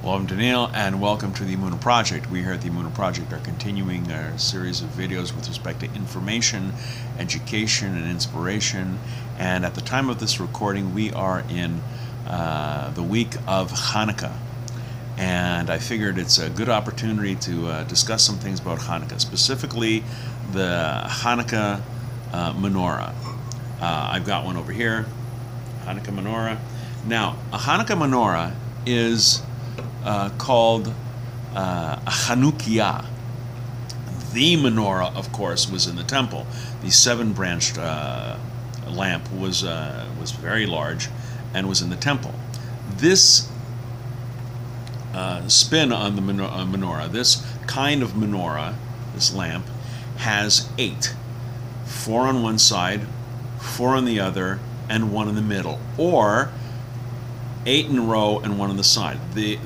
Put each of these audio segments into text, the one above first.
Hello, I'm Daniel, and welcome to the Emunah Project. We here at the Emunah Project are continuing our series of videos with respect to information, education, and inspiration. And at the time of this recording, we are in the week of Hanukkah. And I figured it's a good opportunity to discuss some things about Hanukkah, specifically the Hanukkah menorah. I've got one over here, Hanukkah menorah. Now, a Hanukkah menorah is called a Hanukiah. The menorah, of course, was in the temple. The seven-branched lamp was very large and was in the temple. This spin on the menorah, this kind of menorah, this lamp, has 8. 4 on one side, 4 on the other, and 1 in the middle. Or 8 in a row and 1 on the side. The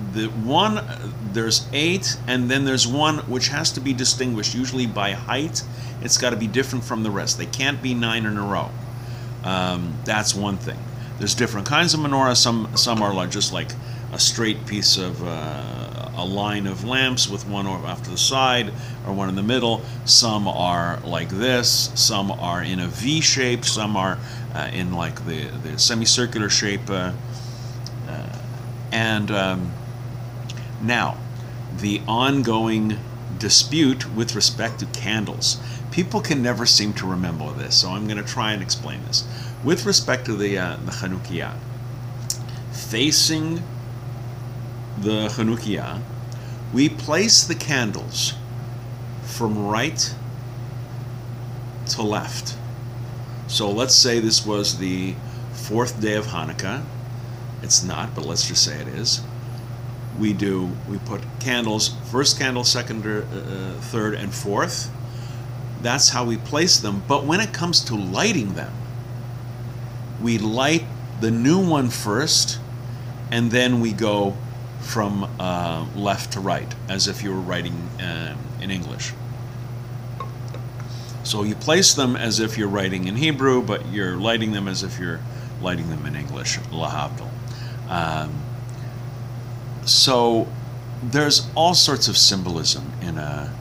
one, there's 8, and then there's one which has to be distinguished, usually by height. It's got to be different from the rest. They can't be 9 in a row. That's one thing. There's different kinds of menorah. Some are like just like a straight piece of a line of lamps with one off to the side or one in the middle. Some are like this. Some are in a V shape. Some are in like the semicircular shape. Now, the ongoing dispute with respect to candles. People can never seem to remember this, so I'm going to try and explain this. With respect to the Hanukiah, facing the Hanukiah, we place the candles from right to left. So let's say this was the 4th day of Hanukkah. It's not, but let's just say it is. We put candles, first candle, second, third, and fourth. That's how we place them. But when it comes to lighting them, we light the new one first, and then we go from left to right, as if you were writing in English. So you place them as if you're writing in Hebrew, but you're lighting them as if you're lighting them in English, lahavdil. So there's all sorts of symbolism in a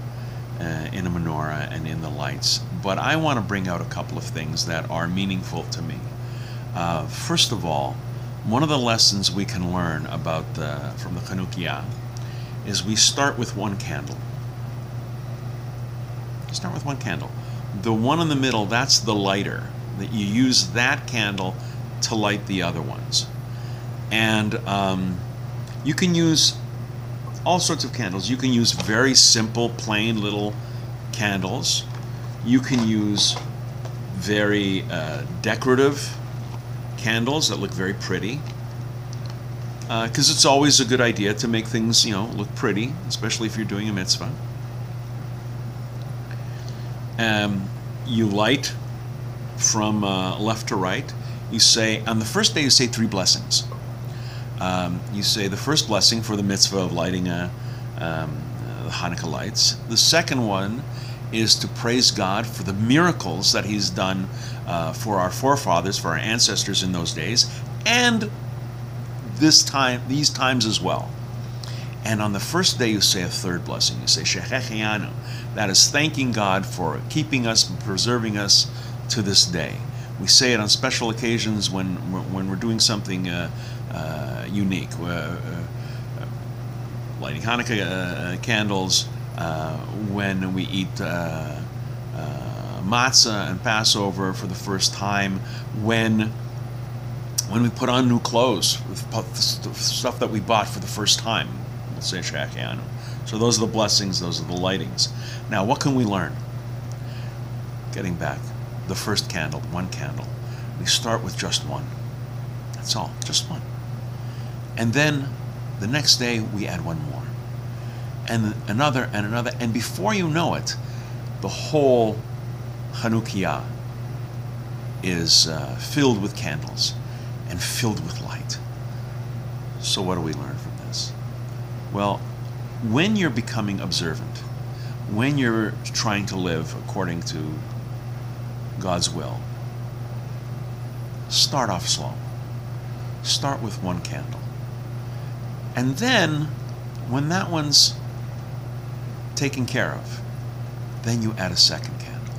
menorah and in the lights, but I want to bring out a couple of things that are meaningful to me. First of all, one of the lessons we can learn about from the Hanukiah is we start with one candle. Start with one candle. The one in the middle, that's the lighter. That you use that candle to light the other ones. And you can use all sorts of candles. You can use very simple, plain little candles. You can use very decorative candles that look very pretty. Because it's always a good idea to make things, look pretty, especially if you're doing a mitzvah. You light from left to right. You say, on the first day, you say 3 blessings. You say the first blessing for the mitzvah of lighting the Hanukkah lights. The second one is to praise God for the miracles that He's done for our forefathers, for our ancestors in those days, and these times as well. And on the first day, you say a third blessing. You say Shechechianu. That is thanking God for keeping us and preserving us to this day. We say it on special occasions when we're doing something unique, lighting Hanukkah candles, when we eat matzah and Passover for the first time, when we put on new clothes, stuff that we bought for the first time. We'll say Shechechianu. So those are the blessings, those are the lightings. Now, what can we learn? Getting back, the first candle, one candle. We start with just one. That's all, just one. And then the next day we add one more. And another and another. And before you know it, the whole Hanukiah is filled with candles and filled with light. So what do we learn from this? Well, when you're becoming observant, when you're trying to live according to God's will, start off slow. Start with one candle. And then When that one's taken care of, then you add a second candle,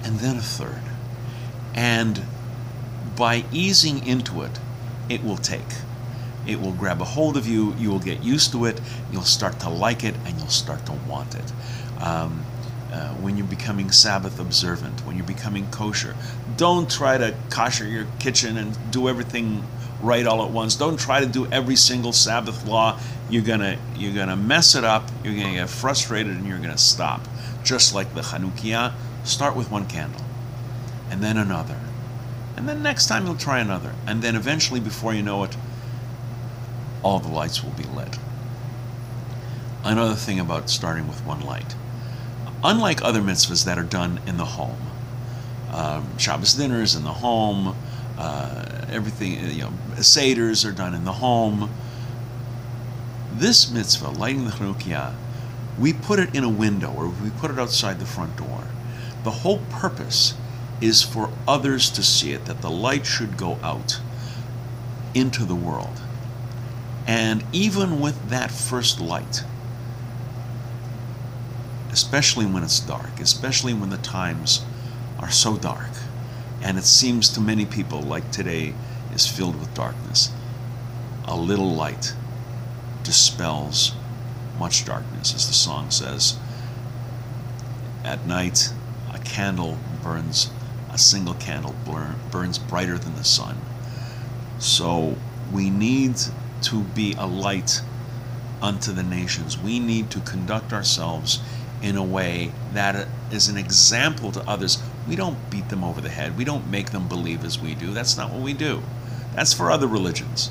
and then a third. And by easing into it, it will take. It will grab a hold of you, you will get used to it, you'll start to like it, and you'll start to want it. When you're becoming Sabbath observant, when you're becoming kosher, don't try to kosher your kitchen and do everything right all at once. Don't try to do every single Sabbath law. You're gonna mess it up, you're gonna get frustrated, and you're gonna stop. Just like the Hanukiah, start with one candle, and then another. And then next time you'll try another. And then eventually, before you know it, all the lights will be lit. Another thing about starting with one light. Unlike other mitzvahs that are done in the home, Shabbos dinners in the home, everything, seders are done in the home. This mitzvah, lighting the Hanukkah, we put it in a window or we put it outside the front door. The whole purpose is for others to see it, that the light should go out into the world. And even with that first light, especially when it's dark, especially when the times are so dark, and it seems to many people like today is filled with darkness, a little light dispels much darkness, as the song says. At night, a single candle burns brighter than the sun. So we need to be a light unto the nations. We need to conduct ourselves in a way that is an example to others. We don't beat them over the head. We don't make them believe as we do. That's not what we do. That's for other religions.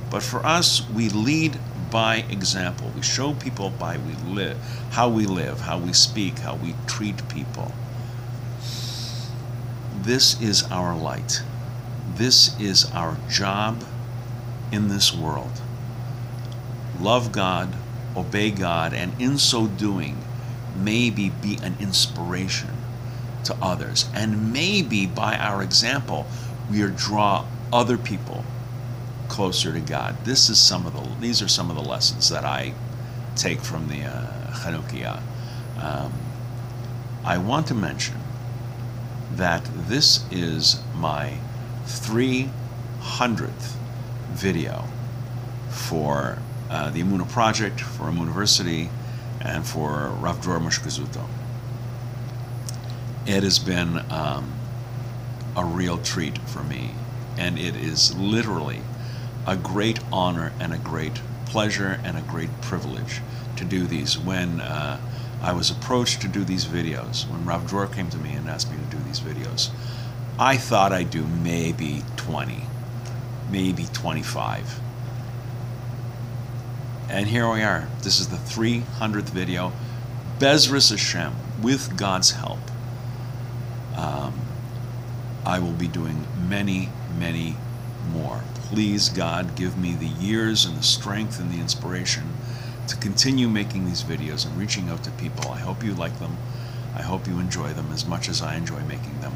But for us, we lead by example. We show people how we live, how we speak, how we treat people. This is our light. This is our job in this world. Love God, obey God, and in so doing, maybe be an inspiration to others. And maybe by our example, we draw other people closer to God. These are some of the lessons that I take from the Hanukkah. I want to mention that this is my 300th video for the Emunah Project, for Emunah University, and for Rav Dror Mishkazuto. It has been a real treat for me, and it is literally a great honor and a great pleasure and a great privilege to do these. When I was approached to do these videos, when Rav Dror came to me and asked me to do these videos, I thought I'd do maybe 20, maybe 25. And here we are. This is the 300th video. Bezras Hashem, with God's help, I will be doing many, many more. Please, God, give me the years and the strength and the inspiration to continue making these videos and reaching out to people. I hope you like them. I hope you enjoy them as much as I enjoy making them.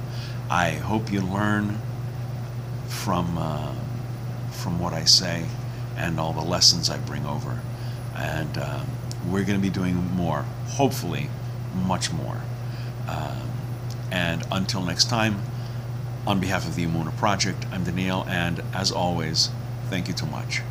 I hope you learn from what I say and all the lessons I bring over. And we're going to be doing more, hopefully much more. And until next time, on behalf of the Emunah Project, I'm Daniel, and as always, thank you too much.